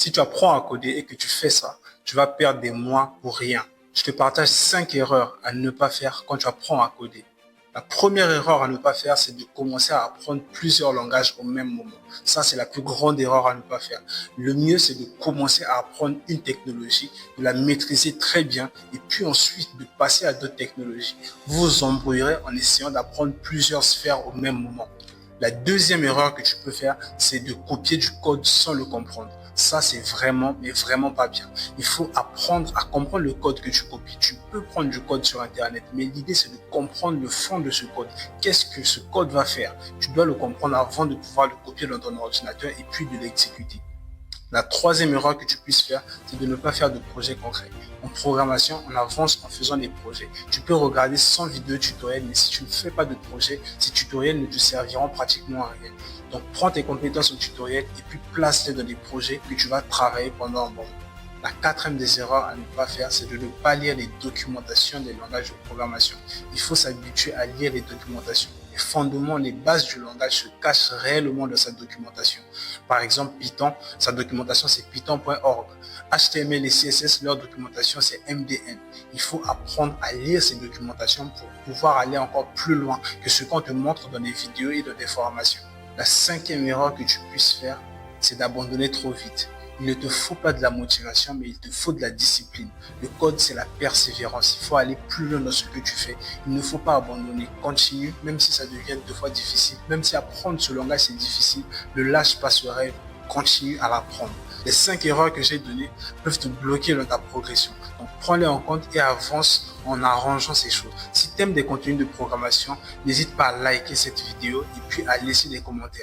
Si tu apprends à coder et que tu fais ça, tu vas perdre des mois pour rien. Je te partage 5 erreurs à ne pas faire quand tu apprends à coder. La première erreur à ne pas faire, c'est de commencer à apprendre plusieurs langages au même moment. Ça, c'est la plus grande erreur à ne pas faire. Le mieux, c'est de commencer à apprendre une technologie, de la maîtriser très bien et puis ensuite de passer à d'autres technologies. Vous vous embrouillerez en essayant d'apprendre plusieurs sphères au même moment. La deuxième erreur que tu peux faire, c'est de copier du code sans le comprendre. Ça, c'est vraiment, mais vraiment pas bien. Il faut apprendre à comprendre le code que tu copies. Tu peux prendre du code sur Internet, mais l'idée, c'est de comprendre le fond de ce code. Qu'est-ce que ce code va faire? Tu dois le comprendre avant de pouvoir le copier dans ton ordinateur et puis de l'exécuter. La troisième erreur que tu puisses faire, c'est de ne pas faire de projet concret. En programmation, on avance en faisant des projets. Tu peux regarder 100 vidéos tutoriels, mais si tu ne fais pas de projet, ces tutoriels ne te serviront pratiquement à rien. Donc, prends tes compétences au tutoriel et puis place-les dans des projets que tu vas travailler pendant un moment. La quatrième des erreurs à ne pas faire, c'est de ne pas lire les documentations des langages de programmation. Il faut s'habituer à lire les documentations. Les fondements, les bases du langage se cachent réellement dans sa documentation. Par exemple, Python, sa documentation c'est python.org. HTML et CSS, leur documentation c'est MDN. Il faut apprendre à lire ces documentations pour pouvoir aller encore plus loin que ce qu'on te montre dans les vidéos et dans des formations. La cinquième erreur que tu puisses faire, c'est d'abandonner trop vite. Il ne te faut pas de la motivation, mais il te faut de la discipline. Le code, c'est la persévérance. Il faut aller plus loin dans ce que tu fais. Il ne faut pas abandonner. Continue, même si ça devient deux fois difficile. Même si apprendre ce langage, c'est difficile, ne lâche pas ce rêve. Continue à l'apprendre. Les 5 erreurs que j'ai données peuvent te bloquer dans ta progression. Donc, prends-les en compte et avance en arrangeant ces choses. Si tu aimes des contenus de programmation, n'hésite pas à liker cette vidéo et puis à laisser des commentaires.